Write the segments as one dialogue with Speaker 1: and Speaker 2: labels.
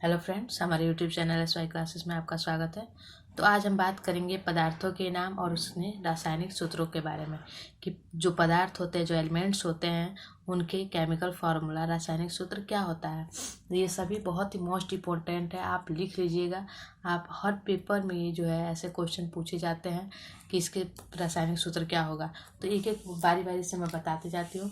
Speaker 1: Hello friends, हमारे YouTube channel SY classes में आपका स्वागत है। तो आज हम बात करेंगे पदार्थों के नाम और उसमें रासायनिक सूत्रों के बारे में कि जो पदार्थ होते हैं, जो एलिमेंट्स होते हैं, उनके केमिकल फार्मूला, रासायनिक सूत्र क्या होता है। ये सभी बहुत ही मोस्ट इम्पोर्टेंट है, आप लिख लीजिएगा। आप हर पेपर में ये जो है ऐसे क्वेश्चन पूछे जाते हैं कि इसके रासायनिक सूत्र क्या होगा। तो एक एक बारी बारी से मैं बताती जाती हूँ।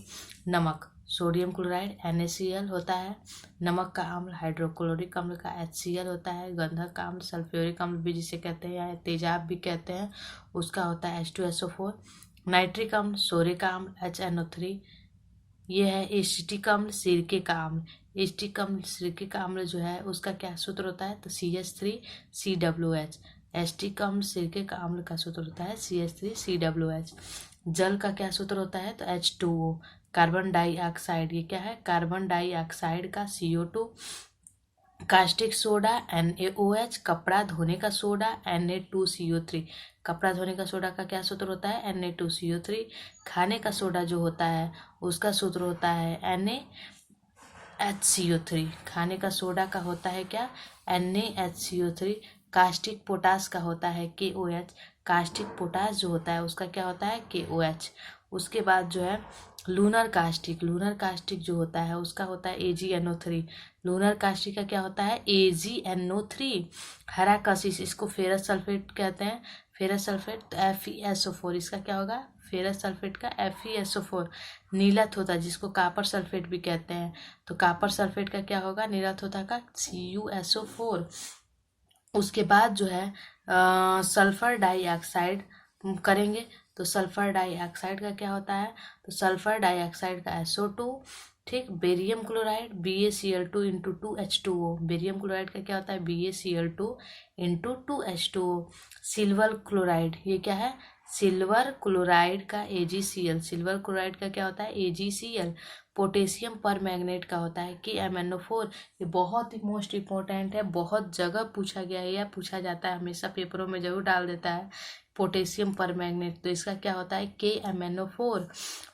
Speaker 1: नमक, सोडियम क्लोराइड NaCl होता है। नमक का अम्ल, हाइड्रोक्लोरिक अम्ल का HCl होता है। गंधक का अम्ल, सल्फ्यूरिक अम्ल भी जिसे कहते हैं या तेजाब भी कहते हैं, उसका होता है H2SO4। नाइट्रिक अम्ल, सोरिक अम्ल HNO3। ये है एसिटिक अम्ल, सिरके का अम्ल। एसिटिक अम्ल, सिरके का अम्ल जो है उसका क्या सूत्र होता है, तो CH3COOH। एसिटिक अम्ल, सिरके का अम्ल का सूत्र होता है CH3COOH। जल का क्या सूत्र होता है, तो H2O। कार्बन डाइऑक्साइड, ये क्या है, कार्बन डाइऑक्साइड का CO2। Caustic soda NaOH। कपड़ा धोने का सोडा Na2CO3। कपड़ा धोने का सोडा का क्या सूत्र होता है, Na2CO3। खाने का सोडा जो होता है उसका सूत्र होता है NaHCO3। खाने का सोडा का होता है क्या, NaHCO3। कास्टिक पोटास का होता है KOH। कास्टिक पोटास जो होता है उसका क्या होता है, KOH। उसके बाद जो है लूनर कास्टिक, लूनर कास्टिक जो होता है उसका होता है AgNO3। लूनर कास्टिक का क्या होता है, AgNO3। हरा कशिश, इसको फेरस सल्फेट कहते हैं, फेरस सल्फेट, तो FeSO4। इसका क्या होगा, फेरस सल्फेट का FeSO4। नीलत होता है जिसको कापर सल्फेट भी कहते हैं, तो कापर सल्फेट का क्या होगा, नीलत होता का CuSO4। उसके बाद जो है सल्फर डाइऑक्साइड करेंगे, तो सल्फर डाइऑक्साइड का क्या होता है, तो सल्फर डाइऑक्साइड का SO2। ठीक, barium chloride BaCl2 into 2H2O। Barium chloride का क्या होता है, BaCl2 into 2H2O। Silver chloride, ये क्या है, सिल्वर क्लोराइड का AgCl। सिल्वर क्लोराइड का क्या होता है, AgCl। पोटेशियम पर मैग्नेट का होता है KMnO4। ये बहुत ही मोस्ट इम्पोर्टेंट है, बहुत जगह पूछा गया है या पूछा जाता है, हमेशा पेपरों में जरूर डाल देता है पोटेशियम पर मैग्नेट। तो इसका क्या होता है, KMnO4।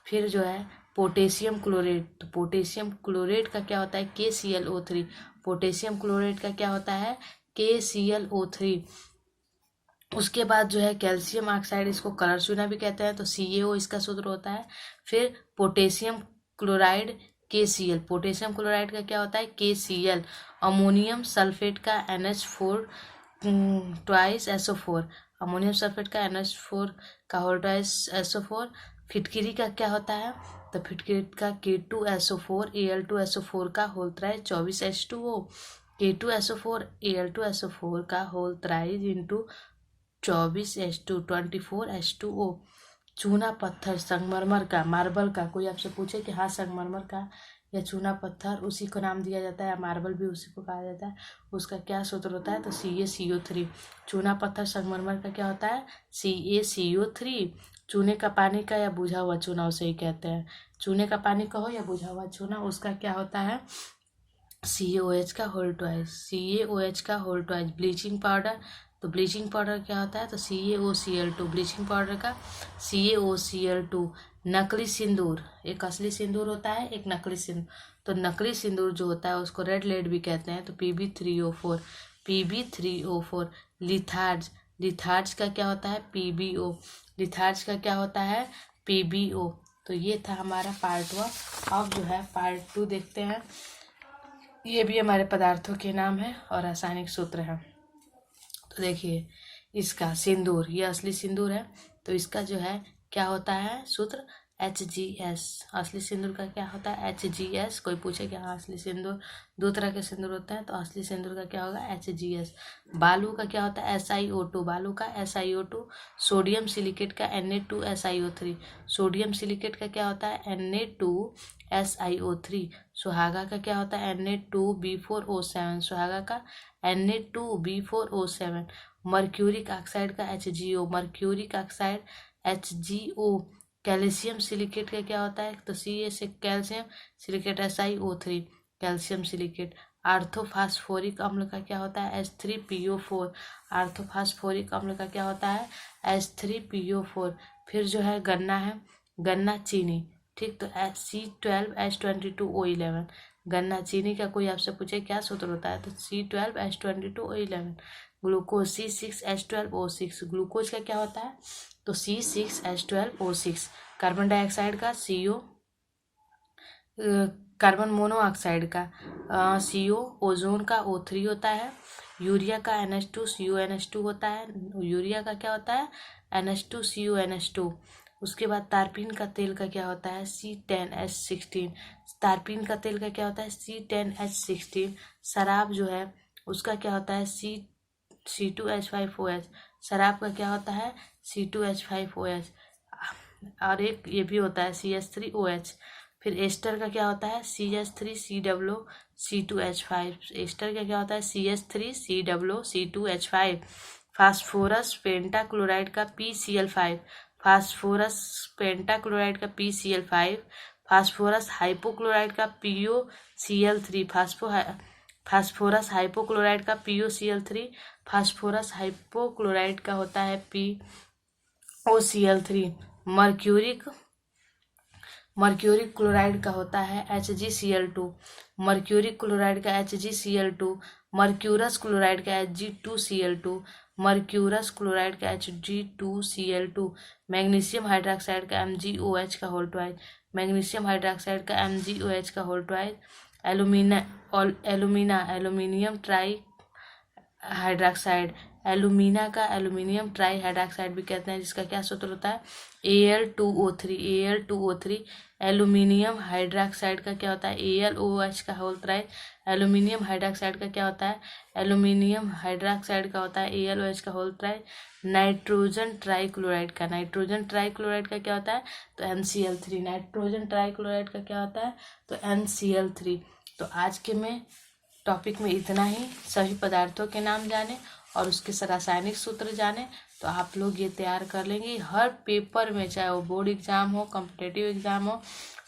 Speaker 1: फिर जो है पोटेशियम क्लोरेट, तो पोटेशियम क्लोरेट का क्या होता है, KClO3। पोटेशियम क्लोरेट का क्या होता है, KClO3। उसके बाद जो है कैल्शियम ऑक्साइड, इसको कलर चूना भी कहते हैं, तो CaO इसका सूत्र होता है। फिर potassium chloride KCl, potassium chloride का क्या होता है, KCl। अमोनियम सल्फेट का NH4 twice SO4। Ammonium sulphate का NH4 का होल ट्वाइस SO4। फिटकिरी का क्या होता है, तो फिटकिरी का K2SO4 Al2SO4 का whole thrice 24H2O। K2SO4 Al2SO4 का होल थ्राइस इंटू 24H2 चूना पत्थर, संगमरमर का, मार्बल का, कोई आपसे पूछे कि हाँ संगमरमर का या चूना पत्थर उसी को नाम दिया जाता है, या मार्बल भी उसी को कहा जाता है, उसका क्या सूत्र होता है, तो CaCO3। चूना पत्थर संगमरमर का क्या होता है, CaCO3। चूने का पानी का या बुझा हुआ चूना उसे ही कहते हैं, चूने का पानी का हो या बुझा हुआ चूना, उसका क्या होता है, CaOH का होल ट्वाइस। CaOH का होल ट्वाइस। ब्लीचिंग पाउडर, तो ब्लीचिंग पाउडर क्या होता है, तो CaOCl2। ब्लीचिंग पाउडर का CaOCl2। नकली सिंदूर, एक असली सिंदूर होता है, एक नकली सिंदूर। तो नकली सिंदूर जो होता है उसको रेड लेड भी कहते हैं, तो Pb3O4। Pb3O4। लिथार्ज, लिथार्ज का क्या होता है, PbO। लिथार्ज का क्या होता है, PbO। तो ये था हमारा पार्ट 1। अब जो है पार्ट 2 देखते हैं। ये भी हमारे पदार्थों के नाम है और रासायनिक सूत्र है। तो देखिए, इसका सिंदूर, ये असली सिंदूर है, तो इसका जो है क्या होता है सूत्र, HGS। असली सिंदूर का क्या होता है, HGS। कोई पूछे कि हाँ असली सिंदूर, दो तरह के सिंदूर होते हैं, तो असली सिंदूर का क्या होगा, HGS। बालू का क्या होता है, SiO2। बालू का SiO2। सोडियम सिलिकेट का Na2SiO3। सोडियम सिलिकेट का क्या होता है, Na2SiO3। सुहागा का क्या होता है, Na2B4O7। सुहागा का Na2B4O7। मर्क्यूरिक ऑक्साइड का HgO। Mercuric oxide HgO। Calcium silicate का क्या होता है, तो Ca से calcium, silicate SiO3। Calcium silicate. Orthophosphoric अम्ल का क्या होता है, H3PO4। आर्थोफास्फोरिक अम्ल का क्या होता है, H3PO4। फिर जो है गन्ना है, गन्ना चीनी। ठीक, तो C12H22O11। गन्ना, चीनी का कोई आपसे पूछे क्या सूत्र होता है तो C12H22O11। Glucose C6H12O6। ग्लूकोज का क्या होता है तो C6H12O6। कार्बन डाइऑक्साइड का CO, कार्बन मोनोऑक्साइड का CO, ओजोन का O3 होता है, यूरिया का NH2CuNH2 होता है। यूरिया का क्या होता है NH2CuNH2। उसके बाद तारपीन का तेल का क्या होता है C10H16। तारपीन का तेल का क्या होता है C10H16। शराब जो है उसका क्या होता है C2H5OH। शराब का क्या होता है C2H5OH। और एक ये भी होता है CH3OH। फिर एस्टर का क्या होता है CH3COO2H5। एस्टर का क्या होता है CH3COO2H5। फास्फोरस पेंटाक्लोराइड का PCl5। फास्फोरस पेंटाक्लोराइड का PCl5। फास्फोरस हाइपोक्लोराइड का POCl3। फास्फोरस हाइपोक्लोराइड का POCl3। फास्फोरस हाइपोक्लोराइड का होता है POCl3। मर्क्यूरिक क्लोराइड का होता है HgCl2। मर्क्यूरिक क्लोराइड का HgCl2। मर्क्यूरस क्लोराइड का Hg2Cl2। मर्क्यूरस क्लोराइड का Hg2Cl2। मैग्नीशियम हाइड्रोक्साइड का MgOH का होल ट्वाइस। मैग्नीशियम हाइड्रोक्साइड का MgOH का whole twice. Aluminium tri hydroxide. Alumina का एल्यूमिनियम ट्राई हाइड्रोक्साइड भी कहते हैं, जिसका क्या सूत्र होता है Al2O3। Al2O3। एल्यूमिनियम हाइड्रोक्साइड का क्या होता है AlOH का होल ट्राइस। एल्यूमिनियम हाइड्रोक्साइड का क्या होता है एल्यूमिनियम हाइड्रोक्साइड का होता है AlOH का होल ट्राइस। नाइट्रोजन ट्राइक्लोराइड का क्या होता है तो NCl3। नाइट्रोजन ट्राइक्लोराइड का क्या होता है तो NCl3। तो आज के में टॉपिक में इतना ही। सभी पदार्थों के नाम जाने और उसके रासायनिक सूत्र जाने तो आप लोग ये तैयार कर लेंगे हर पेपर में, चाहे वो बोर्ड एग्जाम हो, कॉम्पिटिटिव एग्जाम हो,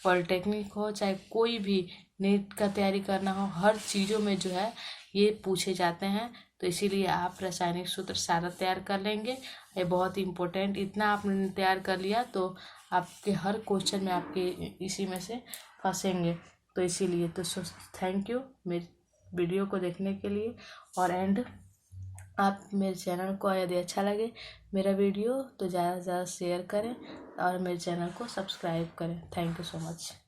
Speaker 1: पॉलिटेक्निक हो, चाहे कोई भी नीट का तैयारी करना हो, हर चीज़ों में जो है ये पूछे जाते हैं। तो इसीलिए आप रासायनिक सूत्र सारा तैयार कर लेंगे। ये बहुत इम्पोर्टेंट, इतना आपने तैयार कर लिया तो आपके हर क्वेश्चन में आपके इसी में से फंसेंगे। तो इसीलिए तो थैंक यू मेरी वीडियो को देखने के लिए। और आप मेरे चैनल को यदि अच्छा लगे मेरा वीडियो तो ज़्यादा से ज़्यादा शेयर करें और मेरे चैनल को सब्सक्राइब करें। Thank you so much.